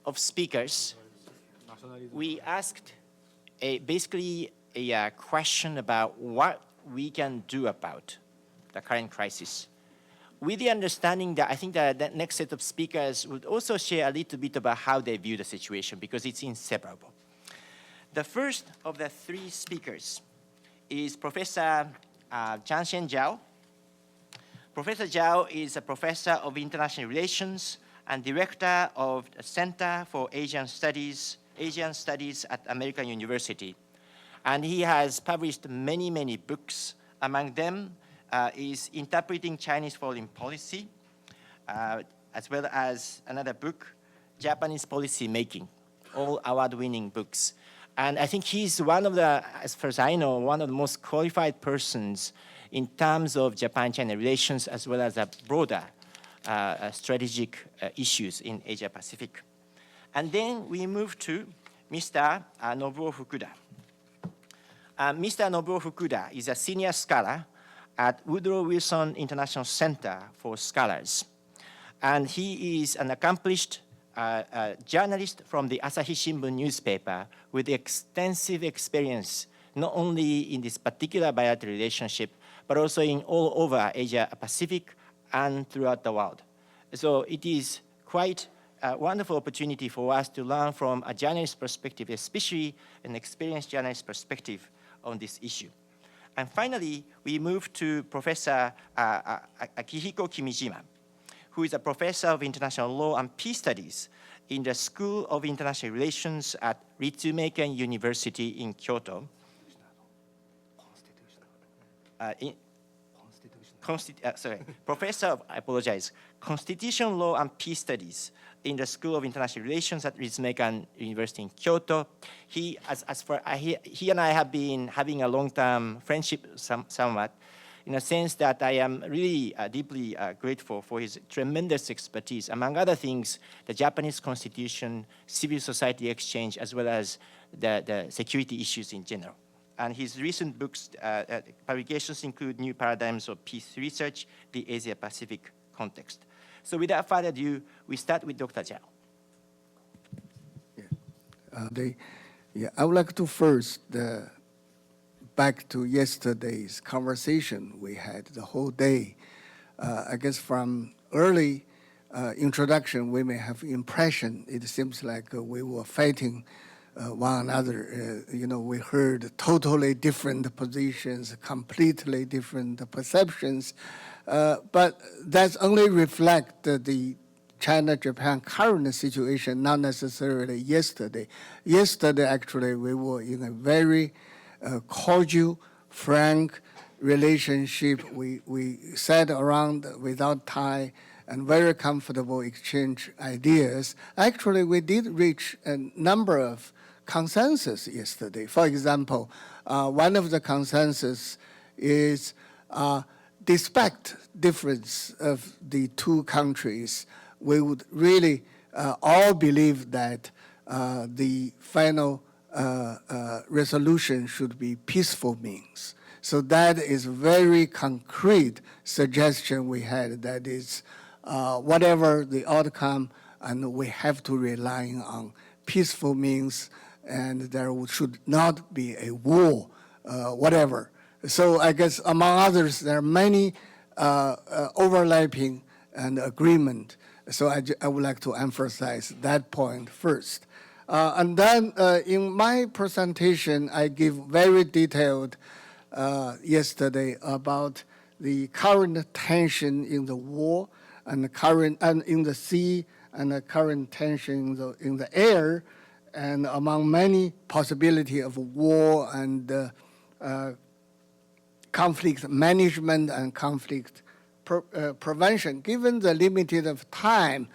of speakers, we asked basically a question about what we can do about the current crisis, with the understanding that I think that the next set of speakers would also share a little bit about how they view the situation, because it's inseparable. The first of the three speakers is Professor Jianshen Zhao. Professor Zhao is a professor of international relations and director of the Center for Asian Studies at American University. And he has published many, many books. Among them is Interpreting Chinese Foreign Policy, as well as another book, Japanese Policy Making, all award-winning books. And I think he's one of the, as far as I know, one of the most qualified persons in terms of Japan-China relations, as well as a broader strategic issues in Asia-Pacific. And then we move to Mr. Nobuo Fukuda. Mr. Nobuo Fukuda is a senior scholar at Woodrow Wilson International Center for Scholars. And he is an accomplished journalist from the Asahi Shimbun newspaper with extensive experience, not only in this particular bilateral relationship, but also in all over Asia Pacific and throughout the world. So it is quite a wonderful opportunity for us to learn from a journalist perspective, especially an experienced journalist perspective on this issue. And finally, we move to Professor Akihiko Kimijima, who is a professor of international law and peace studies in the School of International Relations at Ritsumeikan University in Kyoto. Professor of, I apologize, Constitutional Law and Peace Studies in the School of International Relations at Ritsumeikan University in Kyoto. He and I have been having a long-term friendship somewhat, in a sense that I am really deeply grateful for his tremendous expertise, among other things, the Japanese Constitution, civil society exchange, as well as the security issues in general. And his recent books, publications include New Paradigms of Peace Research, the Asia-Pacific Context. So without further ado, we start with Dr. Zhao. I would like to first back to yesterday's conversation we had the whole day. I guess from early introduction, we may have impression. It seems like we were fighting one another. We heard totally different positions, completely different perceptions. But that's only reflect the China-Japan current situation, not necessarily yesterday. Yesterday, actually, we were in a very cordial, frank relationship. We sat around without tie and very comfortable exchange ideas. Actually, we did reach a number of consensus yesterday. For example, one of the consensus is despite difference of the two countries, we would really all believe that the final resolution should be peaceful means. So that is very concrete suggestion we had, that is whatever the outcome, and we have to rely on peaceful means, and there should not be a war, whatever. So I guess among others, there are many overlapping and agreement. So I would like to emphasize that point first. And then in my presentation, I give very detailed yesterday about the current tension in the war and the current and in the sea and the current tension in the air, and among many possibility of war and conflict management and conflict prevention. Given the limited of time,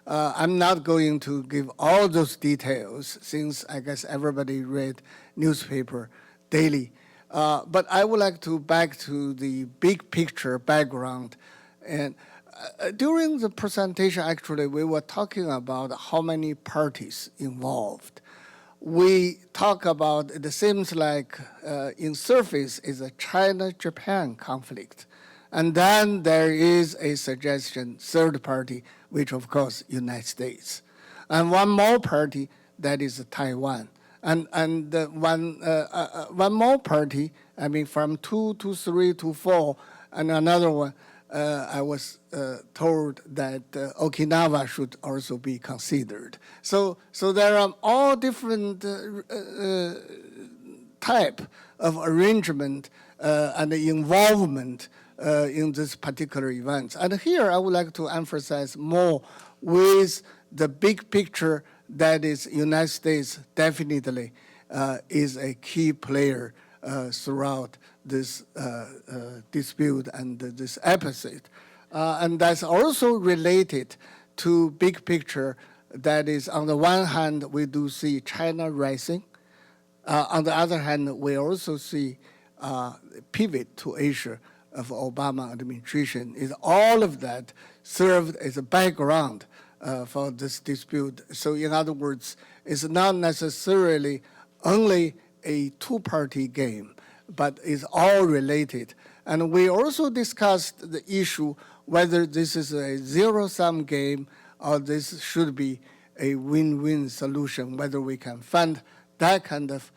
I'm not going to give all those details, since I guess everybody read newspaper daily. But I would like to back to the big picture background. And during the presentation, actually, we were talking about how many parties involved. We talk about, it seems like in surface is a China-Japan conflict. And then there is a suggestion, third party, which of course, United States. and one more party that is Taiwan. And one more party, I mean, from 2 to 3 to 4, and another one, I was told that Okinawa should also be considered. So there are all different type of arrangement and involvement in this particular event. And here I would like to emphasize more with the big picture that is United States definitely is a key player throughout this dispute and this episode. And that's also related to big picture that is, on the one hand, we do see China rising. On the other hand, we also see pivot to Asia of Obama administration. Is all of that served as a background for this dispute? So in other words, it's not necessarily only a two-party game, but it's all related. And we also discussed the issue whether this is a zero-sum game or this should be a win-win solution, whether we can find that kind of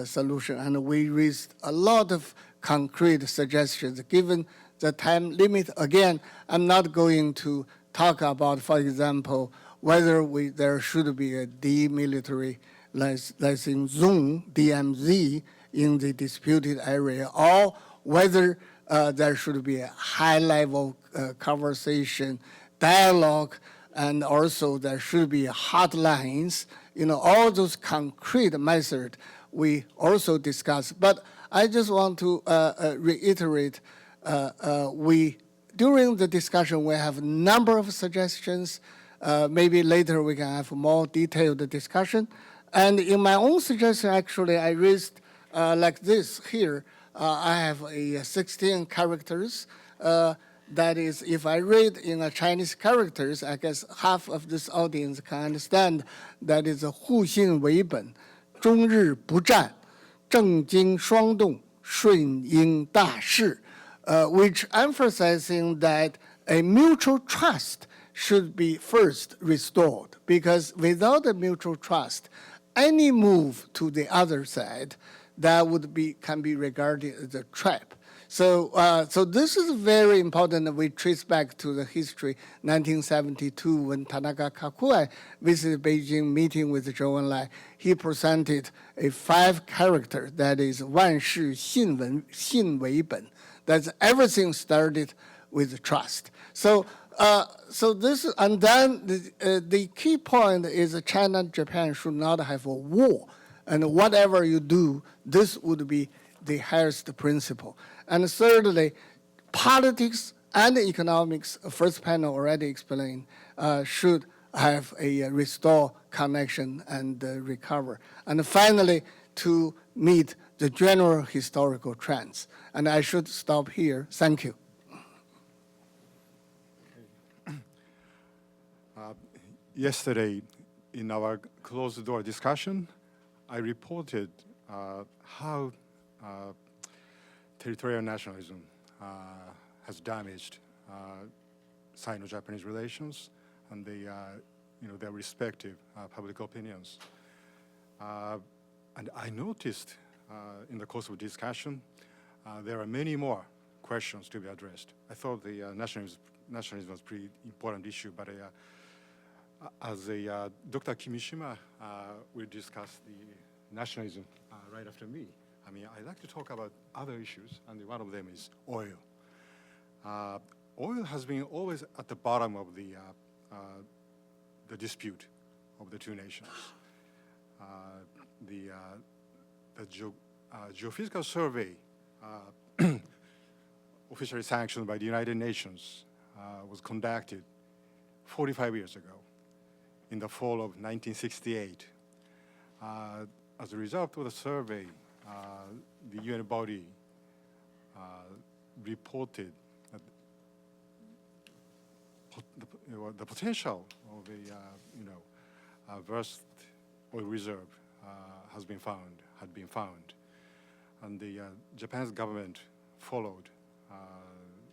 solution. And we raised a lot of concrete suggestions. Given the time limit, again, I'm not going to talk about, for example, whether there should be a demilitarizing zone, DMZ, in the disputed area, or whether there should be a high-level conversation, dialogue, and also there should be hotlines. All those concrete methods we also discussed. But I just want to reiterate, during the discussion, we have a number of suggestions. Maybe later we can have more detailed discussion. And in my own suggestion, actually, I raised like this here. I have 16 characters. That is, if I read in Chinese characters, I guess half of this audience can understand that is 互信为本, 中日不战, 政经双动, 顺应大势, which emphasizing that a mutual trust should be first restored, because without a mutual trust, any move to the other side, that can be regarded as a trap. So this is very important that we trace back to the history, 1972, when Tanaka Kakuai visited Beijing, meeting with Zhou Enlai. He presented a 5-character, that is 万事信为本. That's everything started with trust. So this, and then the key point is China and Japan should not have a war. And whatever you do, this would be the highest principle. And thirdly, politics and economics, first panel already explained, should have a restore connection and recover. And finally, to meet the general historical trends. And I should stop here. Thank you. Yesterday, in our closed-door discussion, I reported how territorial nationalism has damaged Sino-Japanese relations and their respective public opinions. And I noticed in the course of discussion, there are many more questions to be addressed. I thought the nationalism was a pretty important issue, but as Dr. Kimishima will discuss the nationalism right after me. I mean, I'd like to talk about other issues, and one of them is oil. Oil has been always at the bottom of the dispute of the two nations. The geophysical survey, officially sanctioned by the United Nations, was conducted 45 years ago, in the fall of 1968. As a result of the survey, the UN body reported that the potential of a vast oil reserve had been found, and the Japan's government followed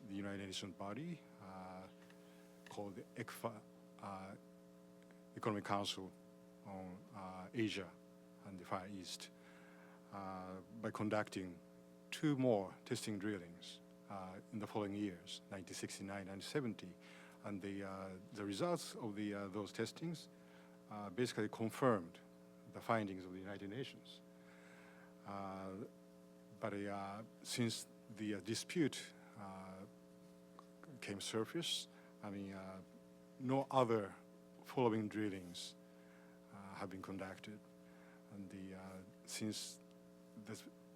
the United Nations body called Economic Council on Asia and the Far East by conducting 2 more testing drillings in the following years, 1969 and 70. And the results of those testings basically confirmed the findings of the United Nations. But since the dispute came surface, I mean, no other following drillings have been conducted. And since the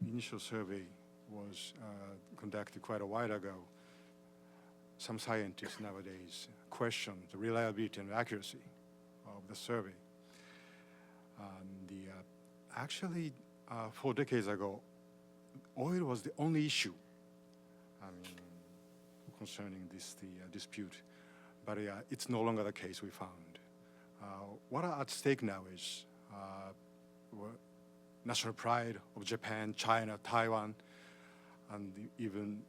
initial survey was conducted quite a while ago, some scientists nowadays question the reliability and accuracy of the survey. Actually, 4 decades ago, oil was the only issue, I mean, concerning this dispute. But it's no longer the case, we found. What are at stake now is national pride of Japan, China, Taiwan, and even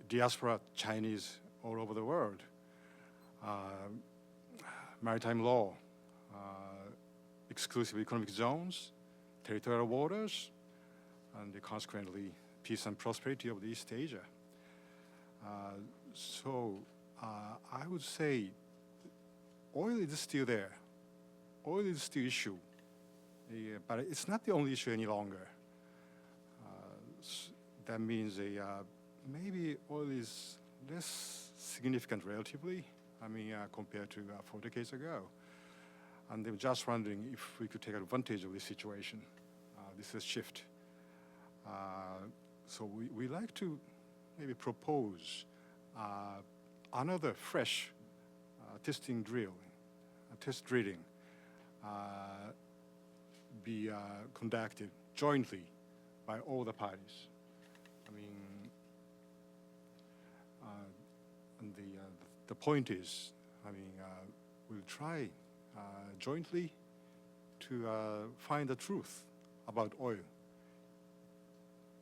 diaspora Chinese all over the world. Maritime law, exclusive economic zones, territorial waters, and consequently peace and prosperity of East Asia. So I would say oil is still there. Oil is still issue, but it's not the only issue any longer. That means maybe oil is less significant relatively, I mean, compared to 4 decades ago. And they were just wondering if we could take advantage of this situation, this shift. So we like to maybe propose another fresh test drilling be conducted jointly by all the parties. I mean, and the point is, I mean, we'll try jointly to find the truth about oil.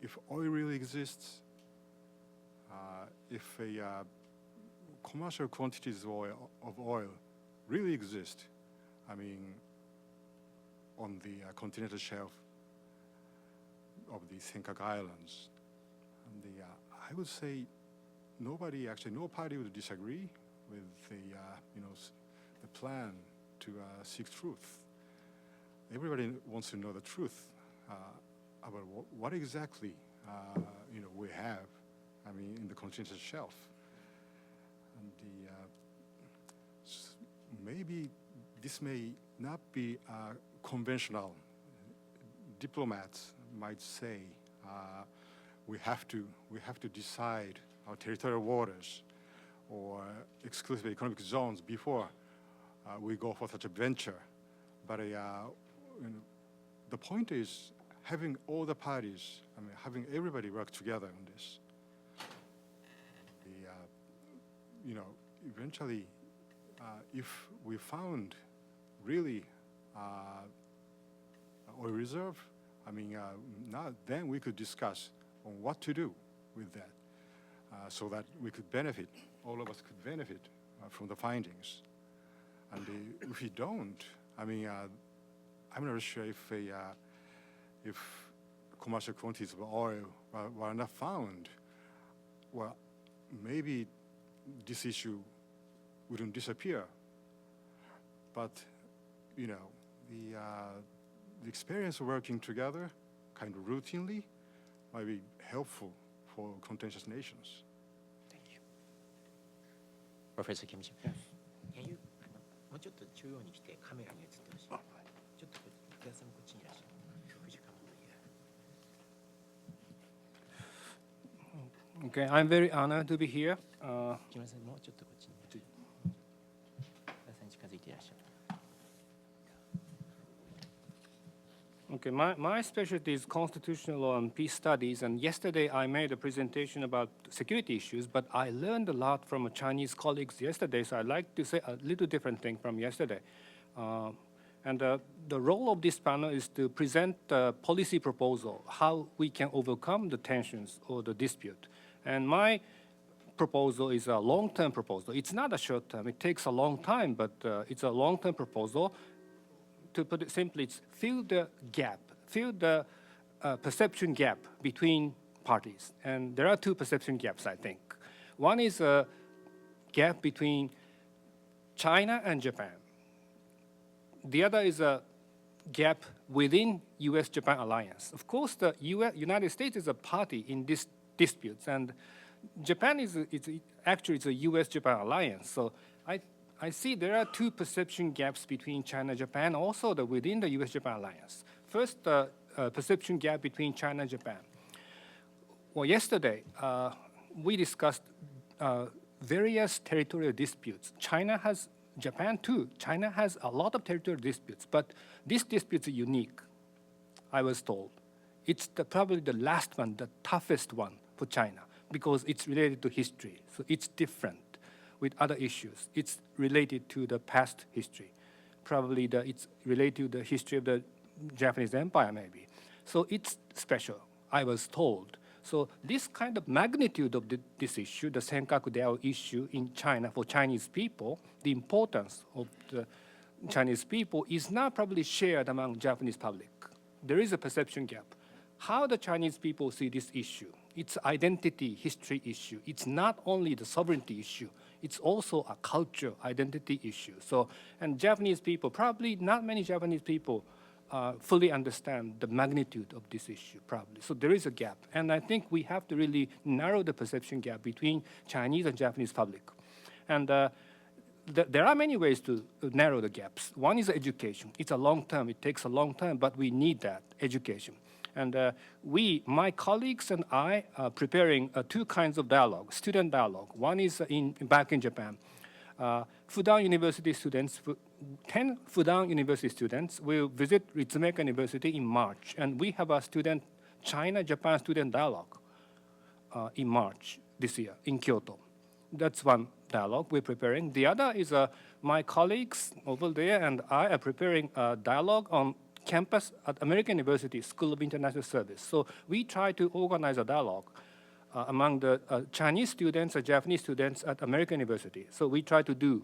If oil really exists, if commercial quantities of oil really exist, I mean, on the continental shelf of the Senkaku Islands, and I would say no party would disagree with the plan to seek truth. Everybody wants to know the truth about what exactly we have, I mean, in the continental shelf. And maybe this may not be conventional. Diplomats might say we have to decide our territorial waters or exclusive economic zones before we go for such a venture. But the point is having all the parties, I mean, having everybody work together on this. Eventually, if we found really oil reserve, I mean, now then we could discuss on what to do with that, so that we could benefit, all of us could benefit from the findings. And if we don't, I mean, I'm not sure if commercial quantities of oil were not found, well, maybe this issue wouldn't disappear. But, the experience of working together kind of routinely might be helpful for contentious nations. Thank you. Professor Kim. Can you もうちょっと中央に来てカメラに映ってほしい。ちょっと池田さんもこっちにいらっしゃる。藤川もいる。 Okay, I'm very honored to be here. 木村さんもうちょっとこっちに。池田さんに近づいていらっしゃる。 Okay, my specialty is constitutional law and peace studies, and yesterday I made a presentation about security issues, but I learned a lot from Chinese colleagues yesterday, so I'd like to say a little different thing from yesterday. And the role of this panel is to present a policy proposal, how we can overcome the tensions or the dispute. And my proposal is a long-term proposal. It's not a short-term. It takes a long time, but it's a long-term proposal. To put it simply, it's fill the gap, fill the perception gap between parties. And there are two perception gaps, I think. One is a gap between China and Japan. The other is a gap within US-Japan alliance. Of course, the United States is a party in these disputes, and Japan is actually it's a US-Japan alliance. So I see there are two perception gaps between China and Japan, also within the US-Japan alliance. First, the perception gap between China and Japan. Well, yesterday, we discussed various territorial disputes. Japan too. China has a lot of territorial disputes, but this dispute is unique, I was told. It's probably the last one, the toughest one for China, because it's related to history. So it's different with other issues. It's related to the past history. Probably it's related to the history of the Japanese Empire, maybe. So it's special, I was told. So this kind of magnitude of this issue, the Senkaku-dao issue in China for Chinese people, the importance of the Chinese people is not probably shared among Japanese public. There is a perception gap. How the Chinese people see this issue, it's identity, history issue. It's not only the sovereignty issue, it's also a culture, identity issue. So, and Japanese people, probably not many Japanese people fully understand the magnitude of this issue, probably. So there is a gap. And I think we have to really narrow the perception gap between Chinese and Japanese public. And there are many ways to narrow the gaps. One is education. It's a long term. It takes a long time, but we need that education. And my colleagues and I are preparing two kinds of dialogue, student dialogue. One is back in Japan. Fudan University students, 10 Fudan University students will visit Ritsumeikan University in March. And we have a China-Japan student dialogue in March this year in Kyoto. That's one dialogue we're preparing. The other is my colleagues over there and I are preparing a dialogue on campus at American University School of International Service. So we try to organize a dialogue among the Chinese students and Japanese students at American University. So we try to do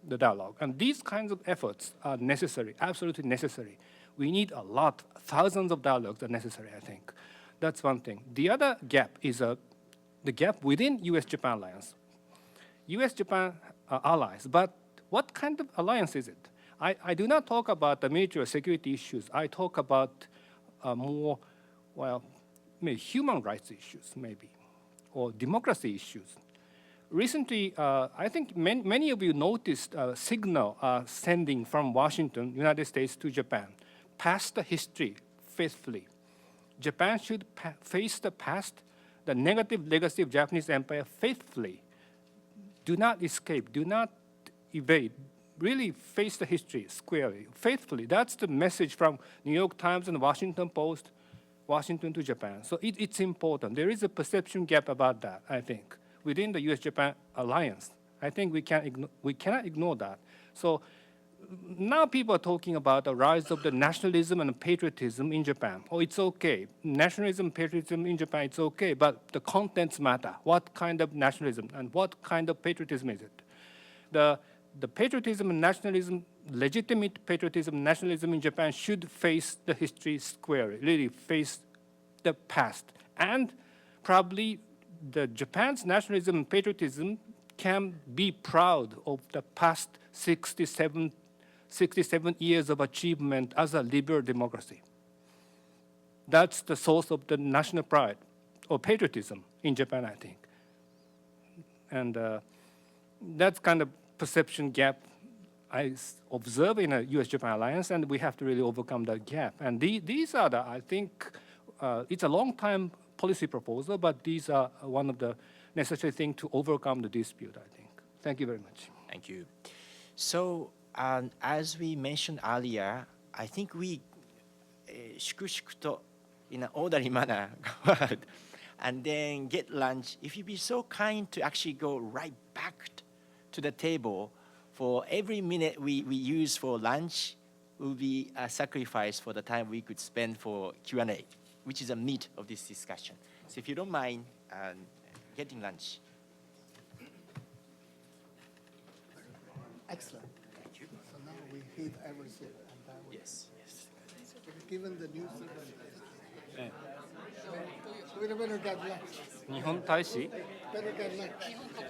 the dialogue. And these kinds of efforts are necessary, absolutely necessary. We need a lot, thousands of dialogues are necessary, I think. That's one thing. The other gap is the gap within US-Japan alliance. US-Japan allies, but what kind of alliance is it? I do not talk about the major security issues. I talk about more, well, maybe human rights issues, maybe, or democracy issues. Recently, I think many of you noticed a signal sending from Washington, United States to Japan. Pass the history faithfully. Japan should face the past, the negative legacy of Japanese empire faithfully. Do not escape, do not evade. Really face the history squarely, faithfully. That's the message from New York Times and Washington Post, Washington to Japan. So it's important. There is a perception gap about that, I think, within the US-Japan alliance. I think we cannot ignore that. So now people are talking about the rise of the nationalism and patriotism in Japan. Oh, it's okay. Nationalism, patriotism in Japan, it's okay, but the contents matter. What kind of nationalism and what kind of patriotism is it? The patriotism and nationalism, legitimate patriotism and nationalism in Japan should face the history squarely, really face the past. And probably the Japan's nationalism and patriotism can be proud of the past 67 years of achievement as a liberal democracy. That's the source of the national pride or patriotism in Japan, I think. And that's kind of perception gap I observe in a US-Japan alliance, and we have to really overcome that gap. And these are I think, it's a long-time policy proposal, but these are one of the necessary things to overcome the dispute, I think. Thank you very much. Thank you. So, as we mentioned earlier, I think we in an orderly manner go out and then get lunch. If you'd be so kind to actually go right back to the table, for every minute we use for lunch will be a sacrifice for the time we could spend for Q&A, which is a meat of this discussion. So if you don't mind getting lunch. Excellent. So now we hit everything. Yes. Given the new circumstances, え we better get lunch. 日本大使 Better get lunch.